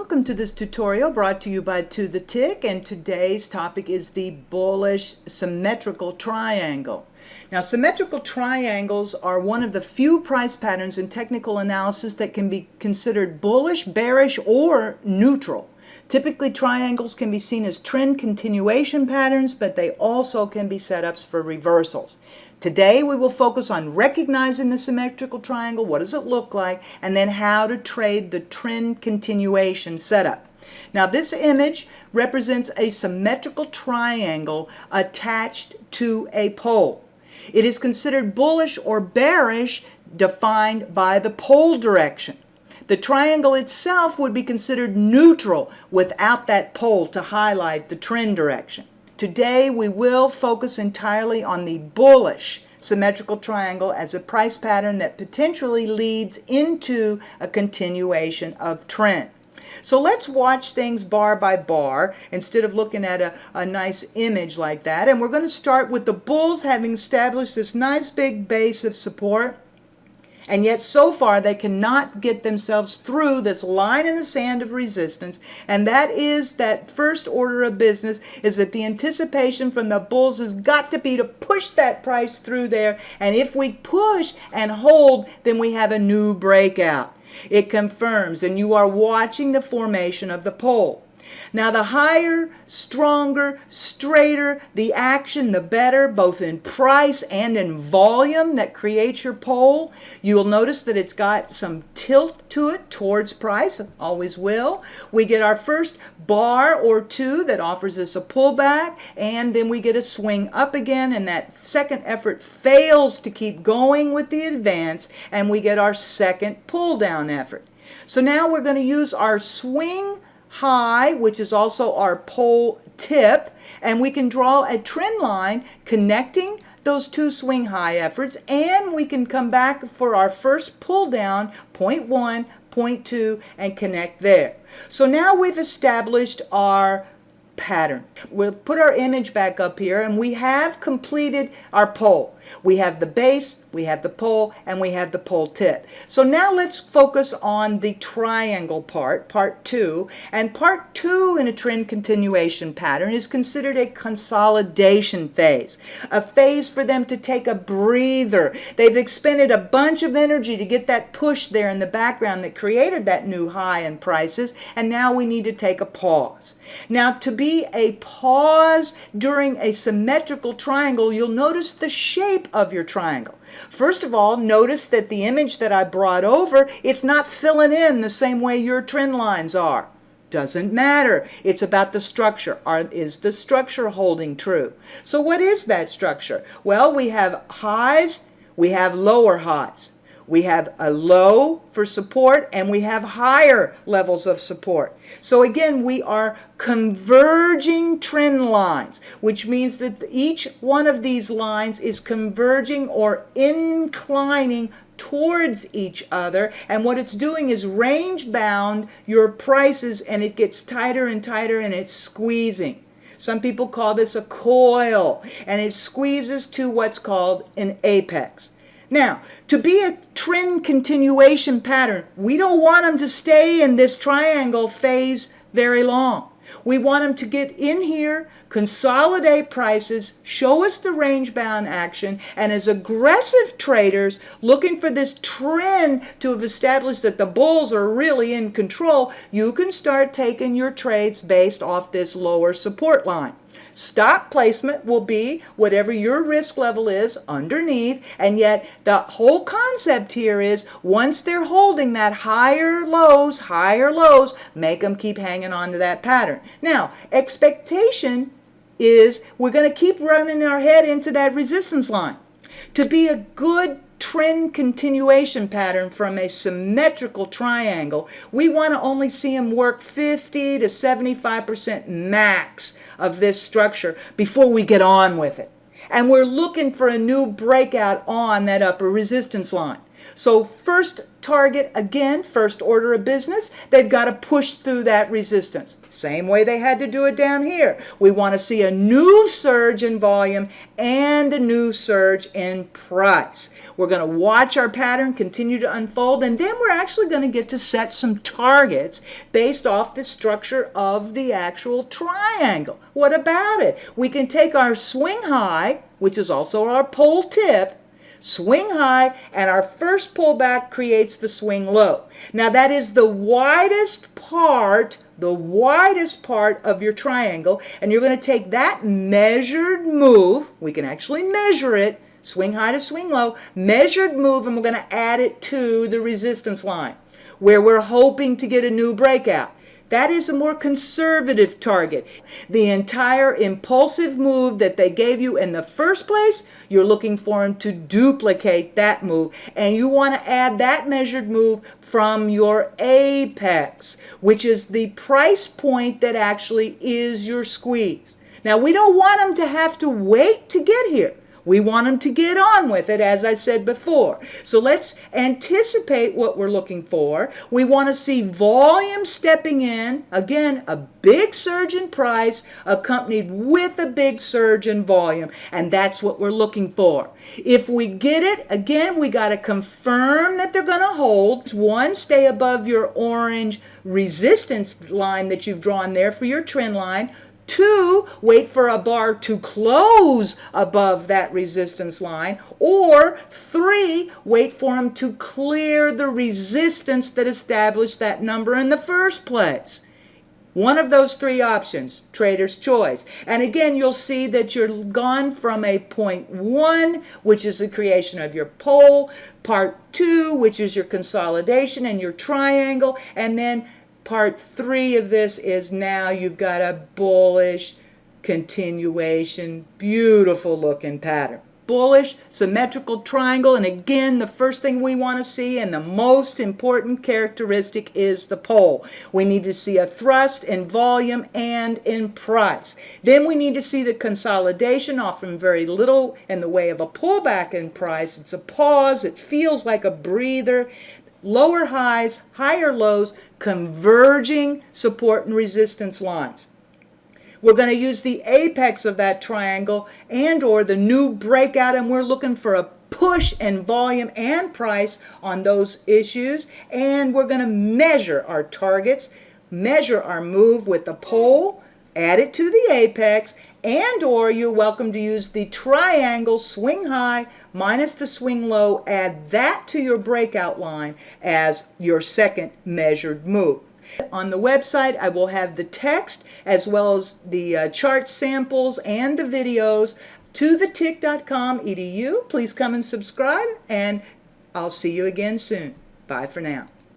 Welcome to this tutorial brought to you by To The Tick, and today's topic is the bullish symmetrical triangle. Now, symmetrical triangles are one of the few price patterns in technical analysis that can be considered bullish, bearish, or neutral. Typically, triangles can be seen as trend continuation patterns, but they also can be setups for reversals. Today, we will focus on recognizing the symmetrical triangle, what does it look like, and then how to trade the trend continuation setup. Now, this image represents a symmetrical triangle attached to a pole. It is considered bullish or bearish, defined by the pole direction. The triangle itself would be considered neutral without that pole to highlight the trend direction. Today we will focus entirely on the bullish symmetrical triangle as a price pattern that potentially leads into a continuation of trend. So let's watch things bar by bar instead of looking at a nice image like that. And we're going to start with the bulls having established this nice big base of support. And yet so far they cannot get themselves through this line in the sand of resistance. And that is that first order of business is that the anticipation from the bulls has got to be to push that price through there. And if we push and hold, then we have a new breakout. It confirms, and you are watching the formation of the pole. Now, the higher, stronger, straighter the action, the better, both in price and in volume that creates your pole. You will notice that it's got some tilt to it towards price, always will. We get our first bar or two that offers us a pullback, and then we get a swing up again, and that second effort fails to keep going with the advance, and we get our second pull down effort. So now we're going to use our swing high, which is also our pole tip, and we can draw a trend line connecting those two swing high efforts, and we can come back for our first pull down, point 1, point 2, and connect there. So now we've established our pattern. We'll put our image back up here, and we have completed our pole. We have the base, we have the pole, and we have the pole tip. So now let's focus on the triangle part 2. And part 2 in a trend continuation pattern is considered a consolidation phase. A phase for them to take a breather. They've expended a bunch of energy to get that push there in the background that created that new high in prices, and now we need to take a pause. Now, to be a pause during a symmetrical triangle, you'll notice the shape of your triangle. First of all, notice that the image that I brought over, it's not filling in the same way your trend lines are. Doesn't matter. It's about the structure. Is the structure holding true? So what is that structure? Well, we have highs, we have lower highs. We have a low for support, and we have higher levels of support. So again, we are converging trend lines, which means that each one of these lines is converging or inclining towards each other, and what it's doing is range bound your prices, and it gets tighter and tighter, and it's squeezing. Some people call this a coil, and it squeezes to what's called an apex. Now, to be a trend continuation pattern, we don't want them to stay in this triangle phase very long. We want them to get in here, consolidate prices, show us the range-bound action, and as aggressive traders looking for this trend to have established that the bulls are really in control, you can start taking your trades based off this lower support line. Stop placement will be whatever your risk level is underneath, and yet the whole concept here is once they're holding that higher lows, make them keep hanging on to that pattern. Now, expectation is we're going to keep running our head into that resistance line. To be a good trend continuation pattern from a symmetrical triangle, we want to only see them work 50 to 75% max of this structure before we get on with it. And we're looking for a new breakout on that upper resistance line. So first target, again, first order of business, they've got to push through that resistance. Same way they had to do it down here. We want to see a new surge in volume and a new surge in price. We're going to watch our pattern continue to unfold, and then we're actually going to get to set some targets based off the structure of the actual triangle. What about it? We can take our swing high, which is also our pole tip, swing high, and our first pullback creates the swing low. Now that is the widest part of your triangle, and you're going to take that measured move, we can actually measure it, swing high to swing low, measured move, and we're going to add it to the resistance line where we're hoping to get a new breakout. That is a more conservative target. The entire impulsive move that they gave you in the first place, you're looking for them to duplicate that move. And you want to add that measured move from your apex, which is the price point that actually is your squeeze. Now, we don't want them to have to wait to get here. We want them to get on with it, as I said before. So let's anticipate what we're looking for. We want to see volume stepping in. Again, a big surge in price accompanied with a big surge in volume. And that's what we're looking for. If we get it, again, we got to confirm that they're going to hold. One, stay above your orange resistance line that you've drawn there for your trend line. 2, wait for a bar to close above that resistance line. Or 3, wait for them to clear the resistance that established that number in the first place. One of those 3 options, trader's choice. And again, you'll see that you're gone from a point 1, which is the creation of your pole, part 2, which is your consolidation and your triangle, and then part 3 of this is now you've got a bullish continuation, beautiful looking pattern. Bullish symmetrical triangle, and again, the first thing we want to see and the most important characteristic is the pole. We need to see a thrust in volume and in price. Then we need to see the consolidation, often very little in the way of a pullback in price. It's a pause, it feels like a breather. Lower highs, higher lows, converging support and resistance lines. We're going to use the apex of that triangle and or the new breakout, and we're looking for a push in volume and price on those issues. And we're going to measure our targets, measure our move with the pole, add it to the apex, and or you're welcome to use the triangle swing high minus the swing low, add that to your breakout line as your second measured move. On the website, I will have the text as well as the chart samples and the videos to thetick.com/edu. Please come and subscribe, and I'll see you again soon. Bye for now.